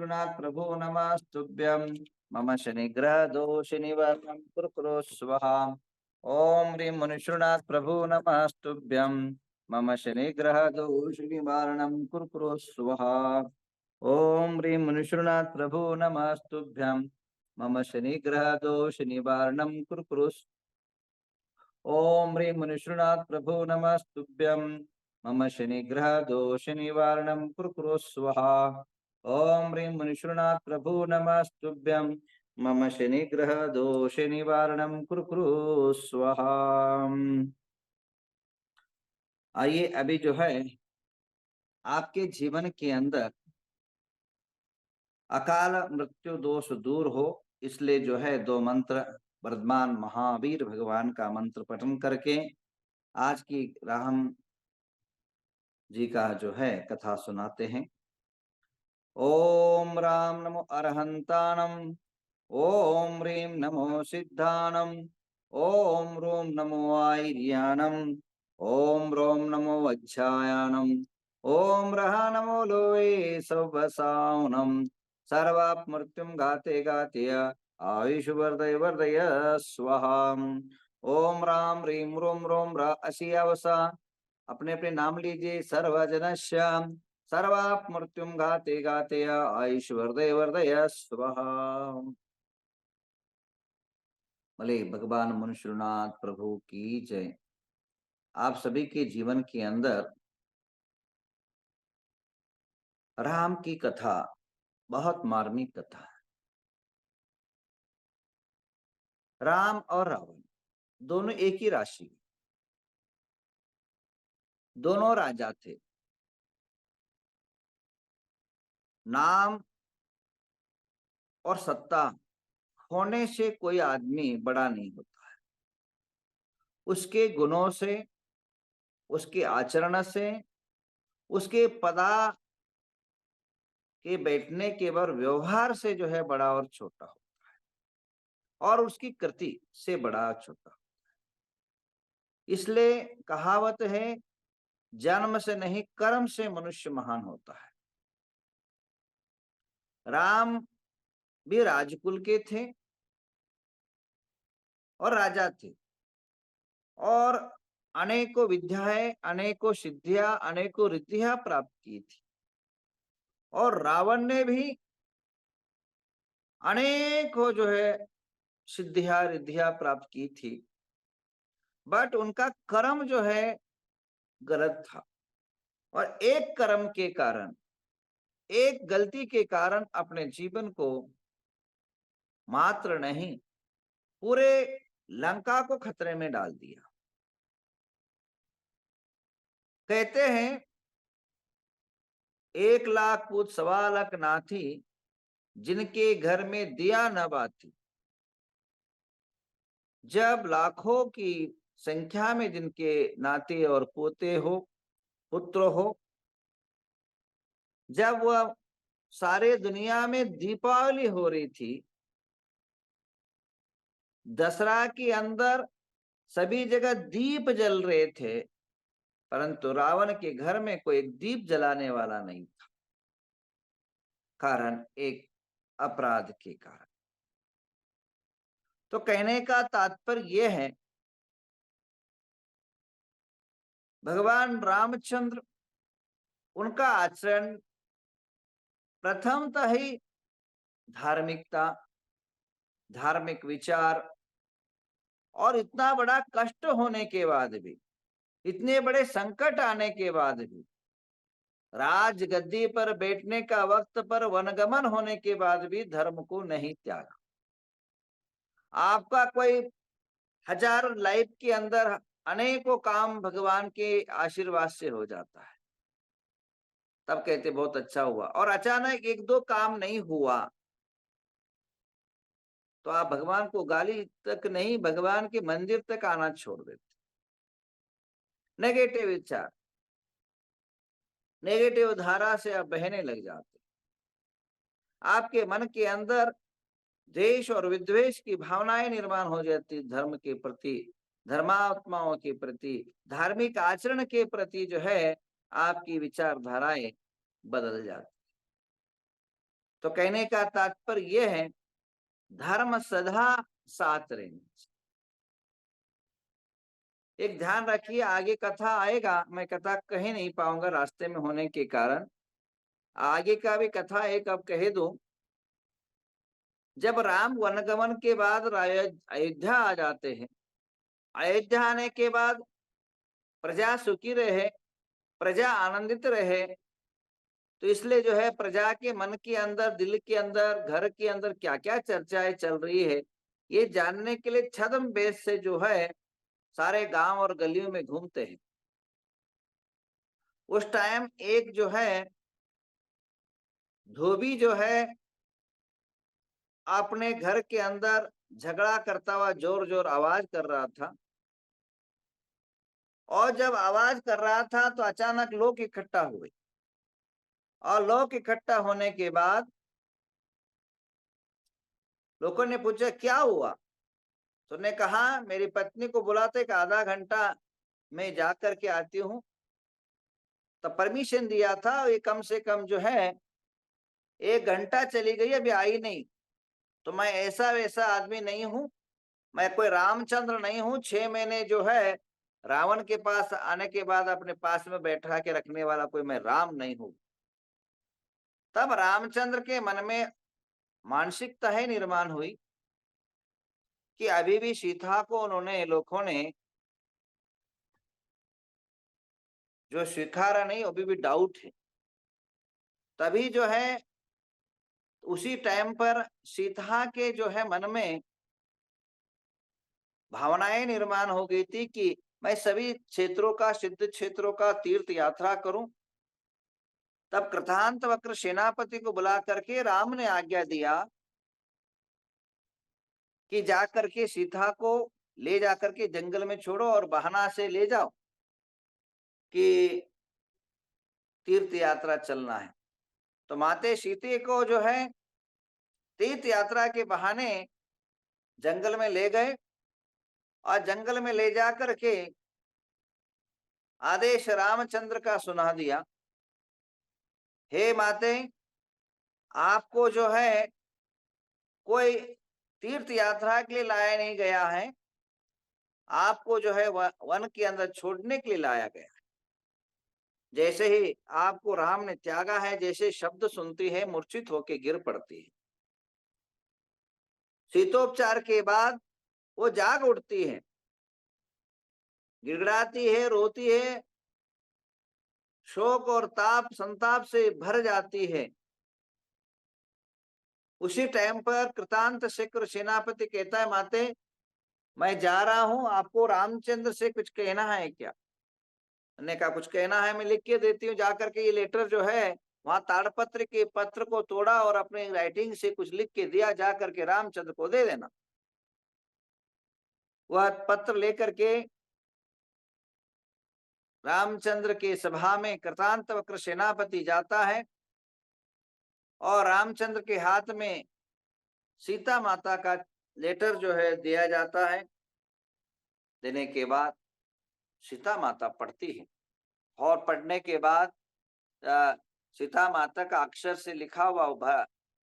मनुष्यनाथ प्रभु नमस्तुभ्यं मम शनिग्रह दोष निवारणं कुरु कुरु स्वाहा। ओम ह्रीं मनुष्यनाथ प्रभु नमस्तुभ्यं मम शनिग्रह दोष निवारणं कुरु कुरु स्वाहा। ओम ह्रीं मनुष्यनाथ प्रभु नमस्तुभ्यं मम शनिग्रह दोष निवारणं कुरु कुरु। ओम ह्रीं मनुष्यनाथ प्रभु नमस्तुभ्यं मम शनिग्रह दोष निवारणं कुरु कुरु स्वाहा। ओम ह्रीं मनुष्यनाथ प्रभु नमस्तुभ्यं मम शनिग्रह दोष निवारणं कुरु कुरु स्वाहा। आइए अभी जो है आपके जीवन के अंदर अकाल मृत्यु दोष दूर हो, इसलिए जो है दो मंत्र वर्धमान महावीर भगवान का मंत्र पठन करके आज की राम जी का जो है कथा सुनाते हैं। ओम राम नमो अरहंतानम, ओम ह्रीं नमो सिद्धानम, ओम रोम नमो आयर्यानम, ओम रोम नमो वज्रायानम, ओम रहा नमो लोये सवसावनम, सर्वाप मृत्युम घाते घाते आयुष वर्धय वर्धय स्वाहा। ओम राम ह्रीं रोम रोम रा असी अवसा, अपने अपने नाम लीजिए। सर्वजनश्याम सर्वाप मृत्युम घाते घाते आयुष वर्धय वर्धय स्वाहा। भले भगवान मनुष्यनाथ प्रभु की जय। आप सभी के जीवन के अंदर राम की कथा बहुत मार्मिक कथा है। राम और रावण दोनों एक ही राशि, दोनों राजा थे। नाम और सत्ता होने से कोई आदमी बड़ा नहीं होता है, उसके गुणों से, उसके आचरण से, उसके पदा के बैठने के बाद व्यवहार से जो है बड़ा और छोटा होता है, और उसकी कृति से बड़ा छोटा होता है। इसलिए कहावत है, जन्म से नहीं कर्म से मनुष्य महान होता है। राम भी राजकुल के थे और राजा थे, और अनेकों विद्याएं, अनेकों सिद्धियां, अनेकों रिद्धियां प्राप्त की थी। और रावण ने भी अनेकों जो है सिद्धियां रिद्धियां प्राप्त की थी, बट उनका कर्म जो है गलत था। और एक कर्म के कारण, एक गलती के कारण अपने जीवन को मात्र नहीं, पूरे लंका को खतरे में डाल दिया। कहते हैं 1,00,000 पूत 1,25,00,000 नाथी, जिनके घर में दिया न बाती। जब लाखों की संख्या में जिनके नाते और पोते हो, पुत्र हो, जब वह सारे दुनिया में दीपावली हो रही थी, दसरा के अंदर सभी जगह दीप जल रहे थे, परंतु रावण के घर में कोई दीप जलाने वाला नहीं था। कारण एक अपराध के कारण। तो कहने का तात्पर्य यह है, भगवान रामचंद्र, उनका आचरण प्रथमतः ही धार्मिकता, धार्मिक विचार, और इतना बड़ा कष्ट होने के बाद भी, इतने बड़े संकट आने के बाद भी, राज गद्दी पर बैठने का वक्त पर वनगमन होने के बाद भी धर्म को नहीं त्यागा। आपका कोई 1000 लाइफ के अंदर अनेकों काम भगवान के आशीर्वाद से हो जाता है, तब कहते बहुत अच्छा हुआ। और अचानक 1-2 काम नहीं हुआ तो आप भगवान को गाली तक नहीं, भगवान के मंदिर तक आना छोड़ देते। नेगेटिव विचार, नेगेटिव धारा से आप बहने लग जाते। आपके मन के अंदर द्वेष और विद्वेष की भावनाएं निर्माण हो जाती, धर्म के प्रति, धर्मात्माओं के प्रति, धार्मिक आचरण के प्रति जो है आपकी विचारधाराएं बदल जाती। तो कहने का तात्पर्य यह है, धर्म सदा साथ रहना। एक ध्यान रखिए, आगे कथा आएगा, मैं कथा कह नहीं पाऊंगा रास्ते में होने के कारण, आगे का भी कथा एक अब कह दूं। जब राम वनगमन के बाद अयोध्या आ जाते हैं, अयोध्या आने के बाद प्रजा सुखी रहे, प्रजा आनंदित रहे, तो इसलिए जो है प्रजा के मन के अंदर, दिल के अंदर, घर के अंदर क्या क्या चर्चाएं चल रही है, ये जानने के लिए छद्म वेश से जो है सारे गांव और गलियों में घूमते हैं। उस टाइम एक जो है धोबी जो है अपने घर के अंदर झगड़ा करता हुआ जोर जोर आवाज कर रहा था, और जब आवाज कर रहा था तो अचानक लोग इकट्ठा हुए, और लोग इकट्ठा होने के बाद लोगों ने पूछा क्या हुआ, तो ने कहा मेरी पत्नी को बुलाते कि आधा घंटा मैं जा करके आती हूँ। तो परमिशन दिया था, ये कम से कम जो है 1 घंटा चली गई, अभी आई नहीं। तो मैं ऐसा वैसा आदमी नहीं हूँ, मैं कोई रामचंद्र नहीं हूँ, 6 महीने जो है रावण के पास आने के बाद अपने पास में बैठा के रखने वाला कोई मैं राम नहीं हूँ। तब रामचंद्र के मन में मानसिकता है निर्माण हुई कि अभी भी सीता को उन्होंने, लोगों ने जो स्वीकारा नहीं, अभी भी डाउट है। तभी जो है उसी टाइम पर सीता के जो है मन में भावनाएं निर्माण हो गई थी कि मैं सभी क्षेत्रों का, सिद्ध क्षेत्रों का तीर्थ यात्रा करूं। तब कृतांत वक्र सेनापति को बुला करके राम ने आज्ञा दिया कि जाकर के सीता को ले जाकर के जंगल में छोड़ो और बहाना से ले जाओ कि तीर्थ यात्रा चलना है। तो माते सीते को जो है तीर्थ यात्रा के बहाने जंगल में ले गए, और जंगल में ले जाकर के आदेश रामचंद्र का सुना दिया, हे माते, आपको जो है कोई तीर्थ यात्रा के लिए लाया नहीं गया है, आपको जो है वन के अंदर छोड़ने के लिए लाया गया है। जैसे ही आपको राम ने त्यागा है, जैसे शब्द सुनती है मूर्छित होके गिर पड़ती है। शीतोपचार के बाद वो जाग उठती है, गिड़गिड़ाती है, रोती है, शोक और ताप संताप से भर जाती है। उसी टाइम पर कृतांत शिक्र सेनापति कहता है, माते मैं जा रहा हूं, आपको रामचंद्र से कुछ कहना है क्या? ने कहा कुछ कहना है, मैं लिख के देती हूँ। जाकर के ये लेटर जो है वहां ताड़पत्र के पत्र को तोड़ा और अपने राइटिंग से कुछ लिख के दिया, जाकर के रामचंद्र को दे देना। वह पत्र लेकर के रामचंद्र के सभा में कृतांत वक्र सेनापति जाता है, और रामचंद्र के हाथ में सीता माता का लेटर जो है दिया जाता है। देने के बाद सीता माता पढ़ती है, और पढ़ने के बाद सीता माता का अक्षर से लिखा हुआ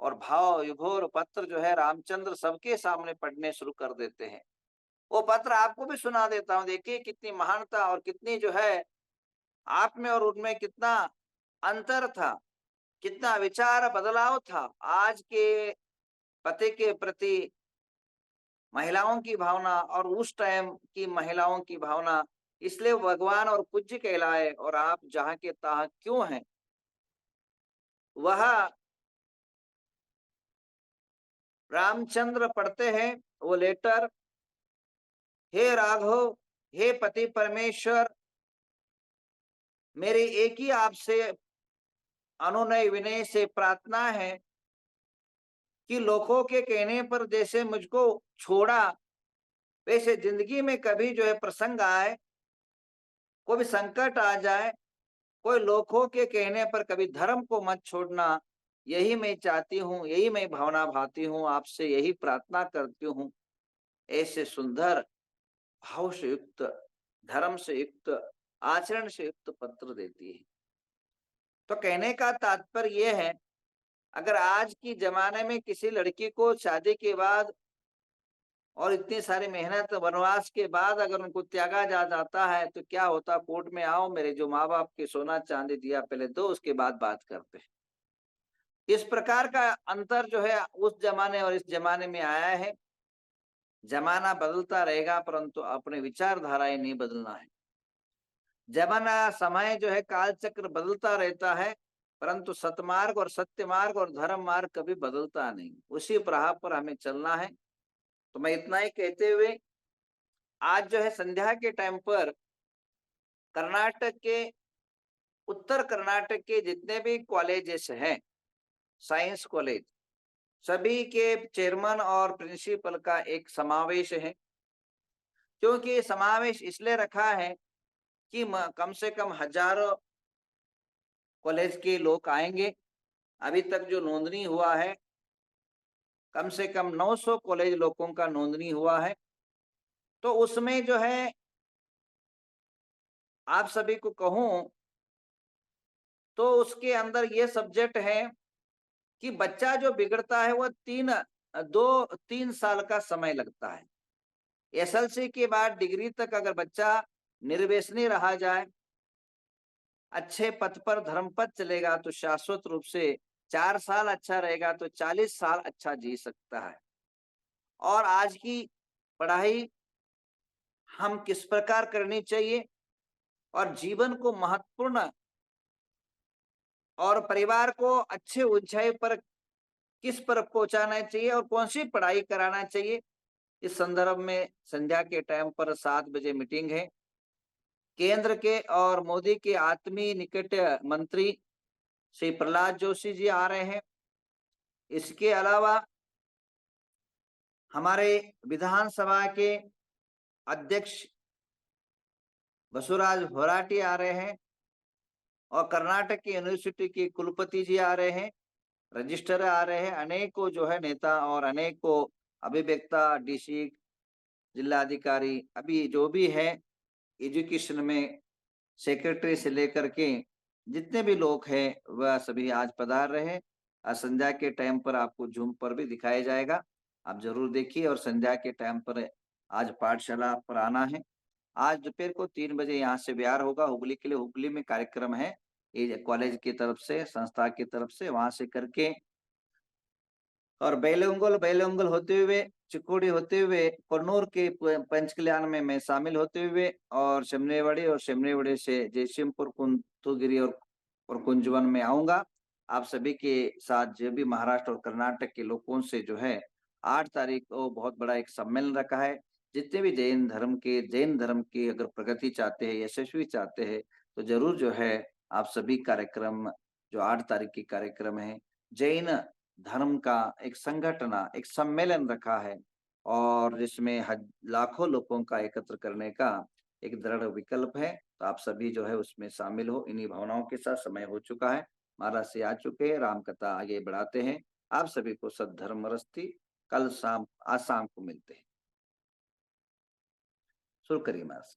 और भाव विभोर पत्र जो है रामचंद्र सबके सामने पढ़ने शुरू कर देते हैं। वो पत्र आपको भी सुना देता हूं, देखिए कितनी महानता और कितनी जो है आप में और उनमें कितना अंतर था, कितना विचार बदलाव था। आज के पति के प्रति महिलाओं की भावना और उस टाइम की महिलाओं की भावना, इसलिए भगवान और पूज्य कहलाए, और आप जहां के तहां क्यों हैं। वह रामचंद्र पढ़ते हैं वो लेटर, हे राघव, हे पति परमेश्वर, मेरी एक ही आपसे अनुनय विनय से प्रार्थना है कि लोगों के कहने पर जैसे मुझको छोड़ा, वैसे जिंदगी में कभी जो है प्रसंग आए, कोई भी संकट आ जाए, कोई लोगों के कहने पर कभी धर्म को मत छोड़ना। यही मैं चाहती हूँ, यही मैं भावना भाती हूँ, आपसे यही प्रार्थना करती हूँ। ऐसे सुंदर भाव से युक्त, धर्म से युक्त, आचरण से युक्त पत्र देती है। तो कहने का तात्पर्य यह है, अगर आज की जमाने में किसी लड़की को शादी के बाद और इतनी सारी मेहनत वनवास के बाद अगर उनको त्यागा जा जाता है तो क्या होता, कोर्ट में आओ, मेरे जो माँ बाप के सोना चांदी दिया पहले दो, उसके बाद बात करते हैं। इस प्रकार का अंतर जो है उस जमाने और इस जमाने में आया है। जमाना बदलता रहेगा परंतु अपने विचारधाराएं नहीं बदलना है। जमाना समय जो है काल चक्र बदलता रहता है परंतु सतमार्ग और सत्य मार्ग और धर्म मार्ग कभी बदलता नहीं, उसी राह पर हमें चलना है। तो मैं इतना ही कहते हुए आज जो है संध्या के टाइम पर कर्नाटक के उत्तर कर्नाटक के जितने भी कॉलेजेस हैं, साइंस कॉलेज, सभी के चेयरमैन और प्रिंसिपल का एक समावेश है। क्योंकि ये समावेश इसलिए रखा है कि कम से कम हजारों कॉलेज के लोग आएंगे। अभी तक जो नोंदनी हुआ है कम से कम 900 कॉलेज लोगों का नोंदनी हुआ है। तो उसमें जो है आप सभी को कहूं तो उसके अंदर ये सब्जेक्ट है कि बच्चा जो बिगड़ता है वो 3 साल का समय लगता है। एसएलसी के बाद डिग्री तक अगर बच्चा निर्व्यसनी रहा जाए, अच्छे पथ पर धर्म पथ चलेगा तो शाश्वत रूप से 4 साल अच्छा रहेगा तो 40 साल अच्छा जी सकता है। और आज की पढ़ाई हम किस प्रकार करनी चाहिए और जीवन को महत्वपूर्ण और परिवार को अच्छे ऊंचाई पर किस पर पहुंचाना चाहिए और कौन सी पढ़ाई कराना चाहिए, इस संदर्भ में संध्या के टाइम पर 7 बजे मीटिंग है। केंद्र के और मोदी के आत्मीय निकट मंत्री श्री प्रहलाद जोशी जी आ रहे हैं। इसके अलावा हमारे विधानसभा के अध्यक्ष बसुराज होराटी आ रहे हैं और कर्नाटक की यूनिवर्सिटी के कुलपति जी आ रहे हैं, रजिस्ट्रार आ रहे हैं, अनेकों जो है नेता और अनेकों अभिव्यक्ता, डीसी, जिलाधिकारी, अभी जो भी है एजुकेशन में सेक्रेटरी से लेकर के जितने भी लोग हैं वह सभी आज पधार रहे हैं। आज संध्या के टाइम पर आपको जूम पर भी दिखाया जाएगा, आप जरूर देखिए। और संध्या के टाइम पर आज पाठशाला पर आना है। आज दोपहर को 3 बजे यहाँ से बिहार होगा हुगली के लिए। हुगली में कार्यक्रम है ये कॉलेज की तरफ से, संस्था की तरफ से, वहां से करके और बेलंगल होते हुए, चिकोड़ी होते हुए, कन्नूर के पंचकल्याण में मैं शामिल होते हुए और शिमनेवाड़ी से जयसिंहपुर, कुंतुगिरी और कुंजवन में आऊंगा। आप सभी के साथ जो भी महाराष्ट्र और कर्नाटक के लोगों से जो है 8 तारीख को बहुत बड़ा एक सम्मेलन रखा है। जितने भी जैन धर्म की अगर प्रगति चाहते हैं, यशस्वी चाहते हैं तो जरूर जो है आप सभी कार्यक्रम जो 8 तारीख की कार्यक्रम है, जैन धर्म का एक संगठन, एक सम्मेलन रखा है और जिसमें लाखों लोगों का एकत्र करने का एक दृढ़ विकल्प है। तो आप सभी जो है उसमें शामिल हो। इन्हीं भावनाओं के साथ समय हो चुका है, महाराज से आ चुके हैं, राम कथा आगे बढ़ाते हैं। आप सभी को सद्धर्म रस्ती। कल शाम, आज शाम को मिलते हैं। शुरू करिए महाराज,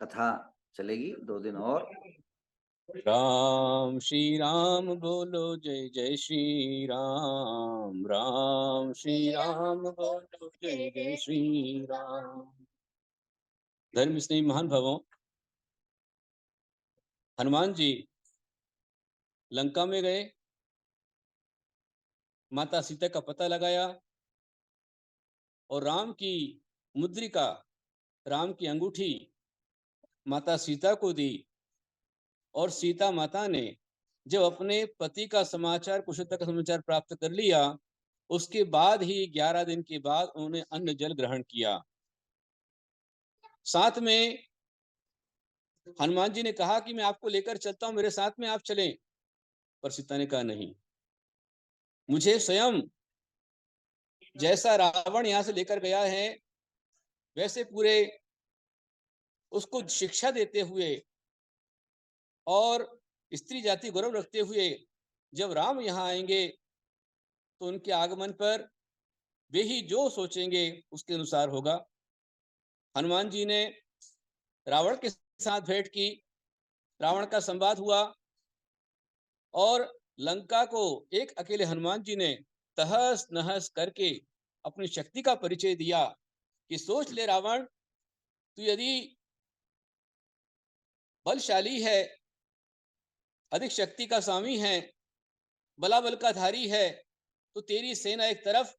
कथा चलेगी 2 दिन और। राम श्री राम बोलो, जय जय श्री राम। राम श्री राम बोलो, जय जय श्री राम। धर्म स्नेही महान भवों, हनुमान जी लंका में गए, माता सीता का पता लगाया और राम की मुद्रिका, राम की अंगूठी माता सीता को दी। और सीता माता ने जब अपने पति का समाचार, कुशलता का समाचार प्राप्त कर लिया, उसके बाद ही 11 दिन के बाद उन्होंने अन्न जल ग्रहण किया। साथ में हनुमान जी ने कहा कि मैं आपको लेकर चलता हूं, मेरे साथ में आप चलें। पर सीता ने कहा नहीं, मुझे स्वयं जैसा रावण यहां से लेकर गया है वैसे पूरे उसको शिक्षा देते हुए और स्त्री जाति गौरव रखते हुए जब राम यहाँ आएंगे तो उनके आगमन पर वे ही जो सोचेंगे उसके अनुसार होगा। हनुमान जी ने रावण के साथ भेंट की, रावण का संवाद हुआ और लंका को एक अकेले हनुमान जी ने तहस नहस करके अपनी शक्ति का परिचय दिया कि सोच ले रावण, तू यदि बलशाली है, अधिक शक्ति का स्वामी है, बलाबल का धारी है, तो तेरी सेना एक तरफ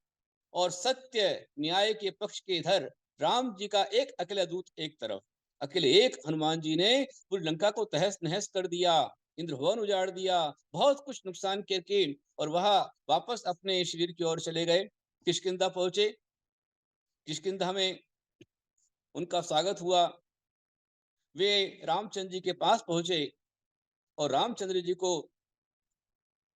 और सत्य न्याय के पक्ष के इधर राम जी का एक अकेला दूत एक तरफ। अकेले एक हनुमान जी ने पूरी लंका को तहस नहस कर दिया, इंद्र भवन उजाड़ दिया, बहुत कुछ नुकसान करके, और वह वापस अपने शरीर की ओर चले गए। किष्किंधा पहुंचे। किष्किंधा में उनका स्वागत हुआ। वे रामचंद्र जी के पास पहुंचे और रामचंद्र जी को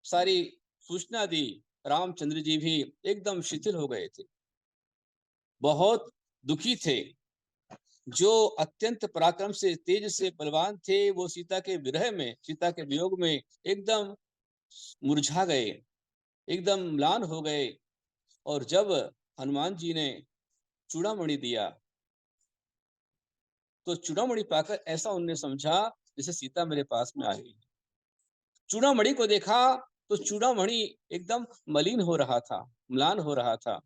सारी सूचना दी। रामचंद्र जी भी एकदम शिथिल हो गए थे, बहुत दुखी थे। जो अत्यंत पराक्रम से, तेज से बलवान थे, वो सीता के विरह में, सीता के वियोग में एकदम मुरझा गए, एकदम म्लान हो गए। और जब हनुमान जी ने चूड़ामणि दिया, तो चूड़ामणि पाकर ऐसा उन्होंने समझा जैसे सीता मेरे पास में आई। चूड़ामणि को देखा तो चूड़ामणि एकदम मलिन हो रहा था, म्लान हो रहा था।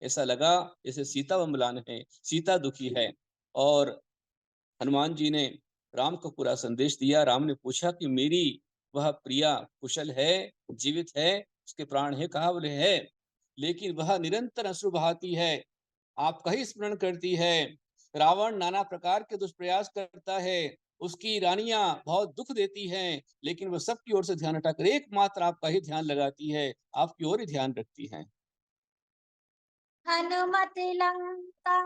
ऐसा लगा जैसे सीता व म्लान है, सीता दुखी है। और हनुमान जी ने राम को पूरा संदेश दिया। राम ने पूछा कि मेरी वह प्रिया कुशल है, जीवित है, उसके प्राण है? कहा? बोले है, लेकिन वह निरंतर अश्रु बहाती है, आपका ही स्मरण करती है। रावण नाना प्रकार के दुष्प्रयास करता है, उसकी रानियां बहुत दुख देती हैं, लेकिन वह सबकी ओर से ध्यान हटाकर एकमात्र आपका ही ध्यान लगाती है, आपकी ओर ही ध्यान रखती है। हनुमत लंका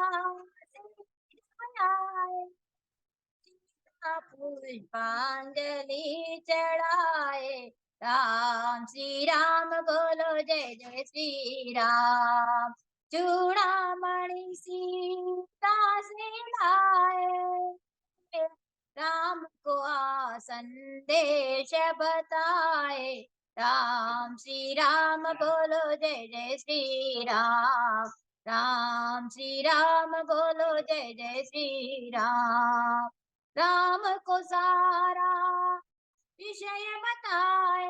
आए, पुष्पांजलि चढ़ाए। राम श्री राम बोलो जय जय श्री राम। चूड़ामणि सीता से लाए, राम को संदेश बताए। राम श्री राम बोलो जय जय श्री राम। राम श्री राम बोलो जय जय श्री राम। राम को सारा विषय बताए,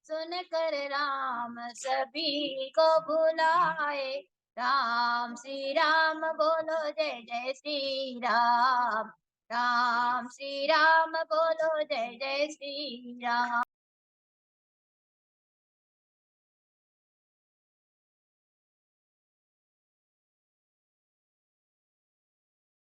सुनकर राम सभी को बुलाए। राम श्री राम बोलो जय जय श्री राम। राम श्री राम बोलो जय जय श्री राम।